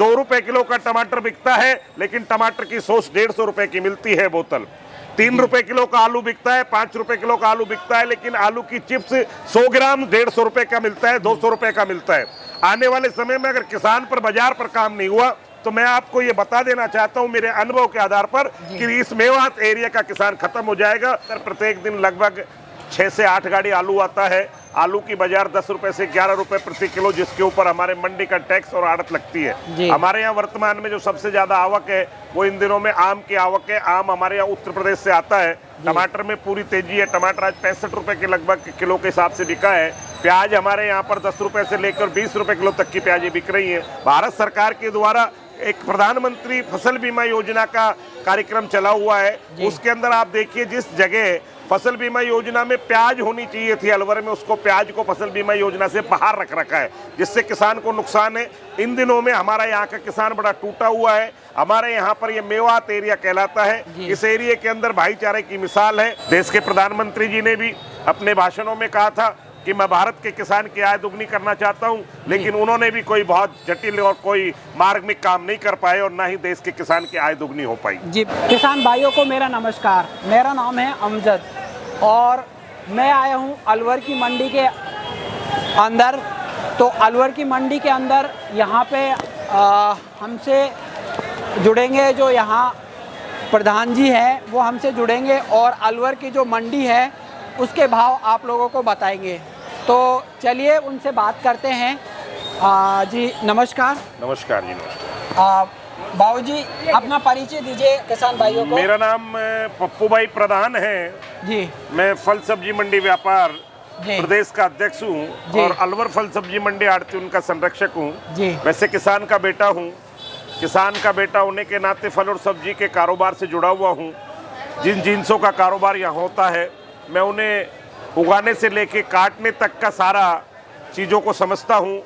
₹2 kilo का टमाटर बिकता है, लेकिन टमाटर की सॉस ₹150 की मिलती है बोतल। ₹3 किलो का आलू बिकता है, ₹5 किलो का आलू बिकता है, लेकिन आलू की चिप्स 100 ग्राम ₹150 का मिलता है, ₹200 का मिलता है। आने वाले समय में अगर किसान पर बाजार पर काम नहीं हुआ तो मैं आपको ये बता देना चाहता हूँ मेरे अनुभव के आधार पर कि इस मेवात एरिया का किसान खत्म हो जाएगा। प्रत्येक दिन लगभग 6 से 8 गाड़ी आलू आता है। आलू की बाजार ₹10 से ₹11 प्रति किलो, जिसके ऊपर हमारे मंडी का टैक्स और आड़त लगती है। हमारे यहाँ वर्तमान में जो सबसे ज्यादा आवक है वो इन दिनों में आम की आवक है। आम हमारे यहाँ उत्तर प्रदेश से आता है। टमाटर में पूरी तेजी है। टमाटर आज ₹65 के लगभग किलो के हिसाब से बिका है। प्याज हमारे यहाँ पर ₹10 से लेकर ₹20 किलो तक की प्याजें बिक रही है। भारत सरकार के द्वारा एक प्रधानमंत्री फसल बीमा योजना का कार्यक्रम चला हुआ है। उसके अंदर आप देखिए, जिस जगह फसल बीमा योजना में प्याज होनी चाहिए थी अलवर में, उसको प्याज को फसल बीमा योजना से बाहर रख रखा है, जिससे किसान को नुकसान है। इन दिनों में हमारा यहाँ का किसान बड़ा टूटा हुआ है। हमारे यहाँ पर ये मेवात एरिया कहलाता है। इस एरिया के अंदर भाईचारे की मिसाल है। देश के प्रधानमंत्री जी ने भी अपने भाषणों में कहा था कि मैं भारत के किसान की आय दुगनी करना चाहता हूं, लेकिन उन्होंने भी कोई बहुत जटिल और कोई मार्मिक काम नहीं कर पाए और ना ही देश के किसान की आय दुगनी हो पाई। जी, किसान भाइयों को मेरा नमस्कार। मेरा नाम है अमजद और मैं आया हूं अलवर की मंडी के अंदर। तो अलवर की मंडी के अंदर यहाँ पे हमसे जुड़ेंगे, जो यहाँ प्रधान जी हैं वो हमसे जुड़ेंगे और अलवर की जो मंडी है उसके भाव आप लोगों को बताएंगे। तो चलिए उनसे बात करते हैं। जी नमस्कार। नमस्कार जी, नमस्कार। बाबू जी, अपना परिचय दीजिए किसान भाइयों को। मेरा नाम पप्पू भाई प्रधान है जी। मैं फल सब्जी मंडी व्यापार प्रदेश का अध्यक्ष हूँ और अलवर फल सब्जी मंडी आड़ती उनका संरक्षक हूँ। वैसे किसान का बेटा हूँ। किसान का बेटा होने के नाते फल और सब्जी के कारोबार से जुड़ा हुआ हूँ। जिन जिन्सों का कारोबार यहाँ होता है मैं उन्हें उगाने से लेके काटने तक का सारा चीज़ों को समझता हूँ।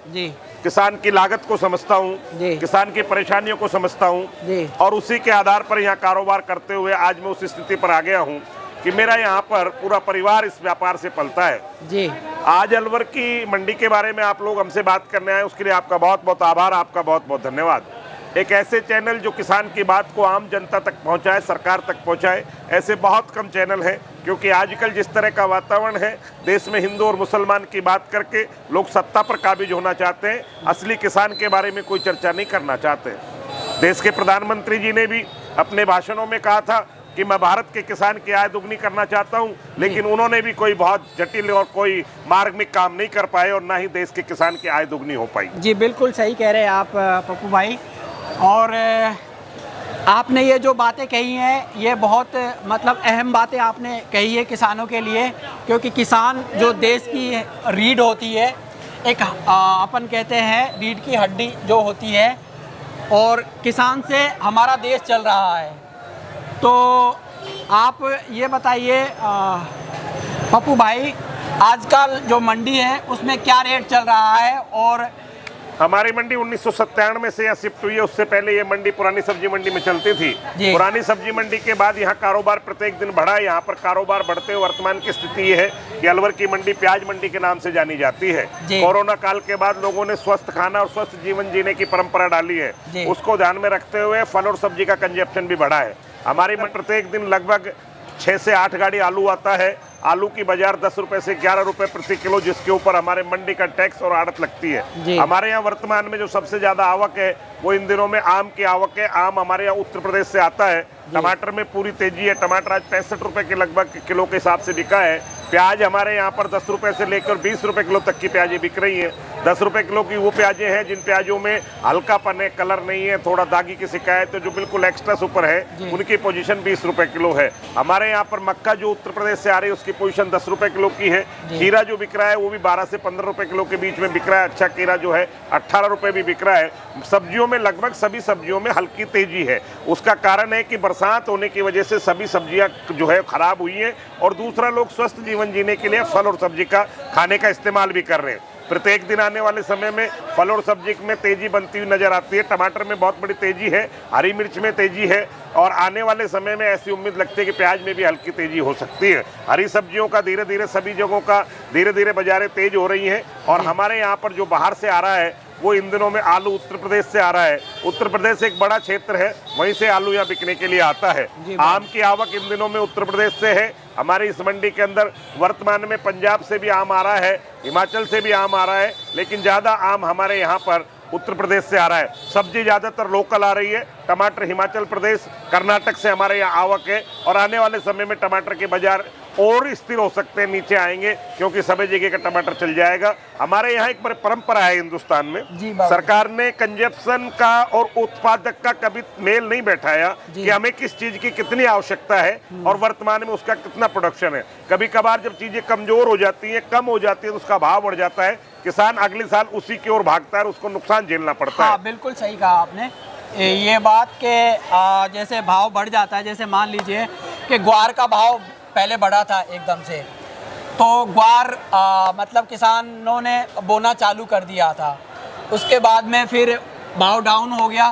किसान की लागत को समझता हूँ, किसान की परेशानियों को समझता हूँ और उसी के आधार पर यहाँ कारोबार करते हुए आज मैं उस स्थिति पर आ गया हूँ कि मेरा यहाँ पर पूरा परिवार इस व्यापार से पलता है। आज अलवर की मंडी के बारे में आप लोग हमसे बात करने आए, उसके लिए आपका बहुत बहुत आभार, आपका बहुत बहुत धन्यवाद। एक ऐसे चैनल जो किसान की बात को आम जनता तक पहुंचाए, सरकार तक पहुंचाए, ऐसे बहुत कम चैनल हैं। क्योंकि आजकल जिस तरह का वातावरण है, देश में हिंदू और मुसलमान की बात करके लोग सत्ता पर काबिज होना चाहते हैं, असली किसान के बारे में कोई चर्चा नहीं करना चाहते। देश के प्रधानमंत्री जी ने भी अपने भाषणों में कहा था कि मैं भारत के किसान की आय दुगनी करना चाहता हूं, लेकिन उन्होंने भी कोई बहुत जटिल और कोई मार्मिक काम नहीं कर पाए और ना ही देश के किसान की आय दुगनी हो पाई। जी बिल्कुल सही कह रहे हैं आप पप्पू भाई। और आपने ये जो बातें कही हैं ये बहुत मतलब अहम बातें आपने कही है किसानों के लिए, क्योंकि किसान जो देश की रीढ़ होती है, एक अपन कहते हैं रीढ़ की हड्डी जो होती है, और किसान से हमारा देश चल रहा है। तो आप ये बताइए पप्पू भाई, आजकल जो मंडी है उसमें क्या रेट चल रहा है? और हमारी मंडी 1997 से यहाँ शिफ्ट हुई है। उससे पहले ये मंडी पुरानी सब्जी मंडी में चलती थी। पुरानी सब्जी मंडी के बाद यहाँ कारोबार प्रत्येक दिन बढ़ा। यहाँ पर कारोबार बढ़ते हुए वर्तमान की स्थिति ये है कि अलवर की मंडी प्याज मंडी के नाम से जानी जाती है। कोरोना काल के बाद लोगों ने स्वस्थ खाना और स्वस्थ जीवन जीने की परंपरा डाली है। उसको ध्यान में रखते हुए फल और सब्जी का कंजप्शन भी बढ़ा है। हमारी प्रत्येक दिन लगभग 6 से 8 गाड़ी आलू आता है। आलू की बाजार ₹10 से ₹11 प्रति किलो, जिसके ऊपर हमारे मंडी का टैक्स और आड़त लगती है। हमारे यहाँ वर्तमान में जो सबसे ज्यादा आवक है वो इन दिनों में आम की आवक है। आम हमारे यहाँ उत्तर प्रदेश से आता है। टमाटर में पूरी तेजी है। टमाटर आज ₹65 के लगभग किलो के हिसाब से बिका है। प्याज हमारे यहाँ पर ₹10 से लेकर ₹20 किलो तक की प्याजें बिक रही हैं। ₹10 किलो की वो प्याजें हैं जिन प्याजों में हल्कापन है, कलर नहीं है, थोड़ा दागी की शिकायत है, जो बिल्कुल एक्स्ट्रा सुपर है, उनकी पोजीशन ₹20 किलो है। हमारे यहाँ पर मक्का जो उत्तर प्रदेश से आ रही है उसकी पोजीशन ₹10 किलो की है। खीरा जो बिक रहा है वो भी ₹12 से ₹15 किलो के बीच में बिक रहा है। अच्छा खीरा जो है ₹18 भी बिक रहा है। सब्जियों में लगभग सभी सब्जियों में हल्की तेजी है। उसका कारण है कि बरसात होने की वजह से सभी सब्जियां जो है खराब हुई हैं, और दूसरा लोग स्वस्थ जीवन जीने के लिए फल और सब्जी का खाने का इस्तेमाल भी कर रहे हैं। प्रत्येक दिन आने वाले समय में फल और सब्जी में तेजी बनती हुई नजर आती है। टमाटर में बहुत बड़ी तेजी है, हरी मिर्च में तेजी है, और आने वाले समय में ऐसी उम्मीद लगती है कि प्याज में भी हल्की तेजी हो सकती है। हरी सब्जियों का धीरे धीरे सभी जगहों का धीरे धीरे बाजारें तेज हो रही हैं, और हमारे यहाँ पर जो बाहर से आ रहा है वो इन दिनों में आलू उत्तर प्रदेश से आ रहा है। उत्तर प्रदेश एक बड़ा क्षेत्र है, वहीं से आलू यहाँ बिकने के लिए आता है। आम की आवक इन दिनों में उत्तर प्रदेश से है। हमारी इस मंडी के अंदर वर्तमान में पंजाब से भी आम आ रहा है, हिमाचल से भी आम आ रहा है, लेकिन ज़्यादा आम हमारे यहाँ पर उत्तर प्रदेश से आ रहा है। सब्जी ज़्यादातर लोकल आ रही है। टमाटर हिमाचल प्रदेश, कर्नाटक से हमारे यहाँ आवक है, और आने वाले समय में टमाटर के बाजार और स्थिर हो सकते हैं, नीचे आएंगे, क्योंकि सभी जगह का टमाटर चल जाएगा। हमारे यहाँ एक परंपरा है हिंदुस्तान में, सरकार ने कंजप्शन का और उत्पादक का कभी मेल नहीं बैठाया कि हमें किस चीज की कितनी आवश्यकता है और वर्तमान में उसका कितना प्रोडक्शन है। कभी कभार जब चीजें कमजोर हो जाती है, कम हो जाती है, तो उसका भाव बढ़ जाता है, किसान अगले साल उसी की ओर भागता है और उसको नुकसान झेलना पड़ता है। बिल्कुल सही कहा आपने ये बात के जैसे भाव बढ़ जाता है। जैसे मान लीजिए कि ग्वार का भाव पहले बढ़ा था एकदम से, तो ग्वार मतलब किसानों ने बोना चालू कर दिया था, उसके बाद में फिर भाव डाउन हो गया,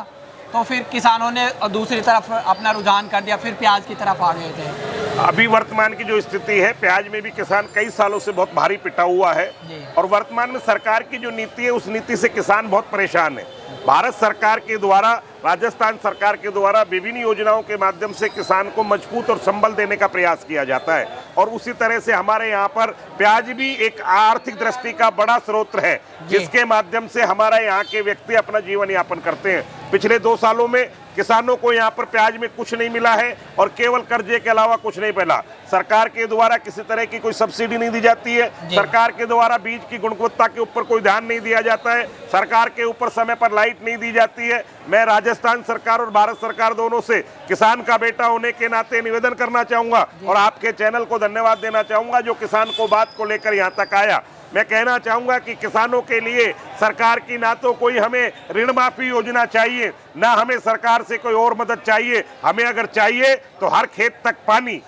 तो फिर किसानों ने दूसरी तरफ अपना रुझान कर दिया, फिर प्याज की तरफ आ गए थे। अभी वर्तमान की जो स्थिति है, प्याज में भी किसान कई सालों से बहुत भारी पिटा हुआ है, और वर्तमान में सरकार की जो नीति है, उस नीति से किसान बहुत परेशान है। भारत सरकार के द्वारा, राजस्थान सरकार के द्वारा विभिन्न योजनाओं के माध्यम से किसान को मजबूत और संबल देने का प्रयास किया जाता है, और उसी तरह से हमारे यहाँ पर प्याज भी एक आर्थिक दृष्टि का बड़ा स्रोत है, जिसके माध्यम से हमारे यहाँ के व्यक्ति अपना जीवन यापन करते हैं। पिछले 2 सालों में किसानों को यहाँ पर प्याज में कुछ नहीं मिला है, और केवल कर्जे के अलावा कुछ नहीं मिला। सरकार के द्वारा किसी तरह की कोई सब्सिडी नहीं दी जाती है, सरकार के द्वारा बीज की गुणवत्ता के ऊपर कोई ध्यान नहीं दिया जाता है, सरकार के ऊपर समय पर लाइट नहीं दी जाती है। मैं राजस्थान सरकार और भारत सरकार दोनों से किसान का बेटा होने के नाते निवेदन करना चाहूंगा, और आपके चैनल को धन्यवाद देना चाहूंगा जो किसान को बात को लेकर यहाँ तक आया। मैं कहना चाहूंगा कि किसानों के लिए सरकार की ना तो कोई हमें ऋण माफी योजना चाहिए, ना हमें सरकार से कोई और मदद चाहिए। हमें अगर चाहिए तो हर खेत तक पानी,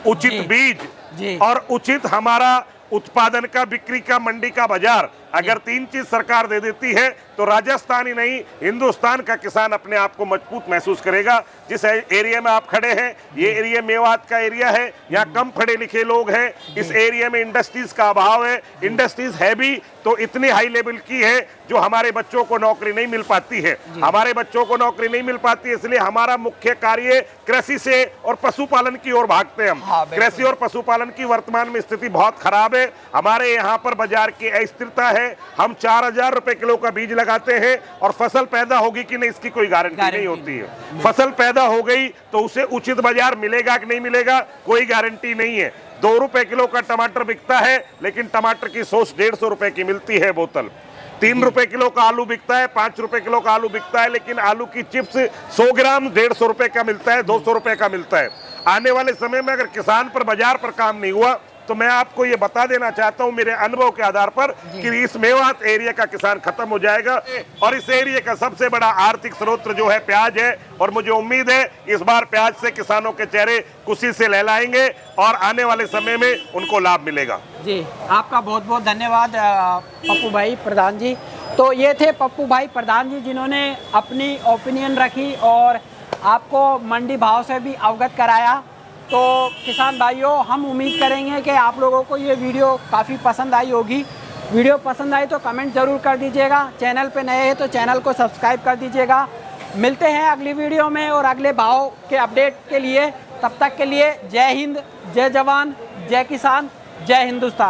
उचित बीज और उचित हमारा उत्पादन का, बिक्री का, मंडी का बाजार, अगर 3 चीज सरकार दे देती है तो राजस्थान ही नहीं, हिंदुस्तान का किसान अपने आप को मजबूत महसूस करेगा। जिस एरिया में आप खड़े हैं, ये एरिया मेवात का एरिया है, यहाँ कम पढ़े लिखे लोग हैं, इस एरिया में इंडस्ट्रीज का अभाव है। इंडस्ट्रीज है भी तो इतनी हाई लेवल की है जो हमारे बच्चों को नौकरी नहीं मिल पाती है। हमारे बच्चों को नौकरी नहीं मिल पाती है, इसलिए हमारा मुख्य कार्य कृषि से और पशुपालन की ओर भागते हैं हम। कृषि और पशुपालन की वर्तमान में स्थिति बहुत खराब है। हमारे यहाँ पर बाजार की अस्थिरता है। हम 4000 रुपए किलो का बीज लगाते हैं, और फसल पैदा होगी कि नहीं इसकी कोई गारंटी नहीं होती है। फसल पैदा हो गई तो उसे उचित बाजार मिलेगा कि नहीं मिलेगा, कोई गारंटी नहीं है। 2 रुपए किलो का टमाटर बिकता है, लेकिन टमाटर की सॉस 150 रुपए की मिलती है बोतल। 3 रुपए किलो का आलू बिकता है, 5 रुपए किलो का आलू बिकता है, लेकिन आलू की चिप्स 100 ग्राम 150 रुपए का मिलता है, 200 रुपए का मिलता है। आने वाले समय में अगर किसान पर बाजार पर काम नहीं हुआ, तो मैं आपको ये बता देना चाहता हूं मेरे अनुभव के आधार पर कि इस मेवात एरिया का किसान खत्म हो जाएगा, और इस एरिया का सबसे बड़ा आर्थिक स्रोत जो है प्याज है। और मुझे उम्मीद है इस बार प्याज से किसानों के चेहरे खुशी से लहलाएंगे, और आने वाले समय में उनको लाभ मिलेगा। जी, आपका बहुत बहुत धन्यवाद पप्पू भाई प्रधान जी। तो ये थे पप्पू भाई प्रधान जी, जिन्होंने अपनी ओपिनियन रखी और आपको मंडी भाव से भी अवगत कराया। तो किसान भाइयों, हम उम्मीद करेंगे कि आप लोगों को ये वीडियो काफ़ी पसंद आई होगी। वीडियो पसंद आई तो कमेंट ज़रूर कर दीजिएगा। चैनल पे नए हैं तो चैनल को सब्सक्राइब कर दीजिएगा। मिलते हैं अगली वीडियो में और अगले भाव के अपडेट के लिए। तब तक के लिए जय हिंद, जय जवान, जय किसान, जय हिंदुस्तान।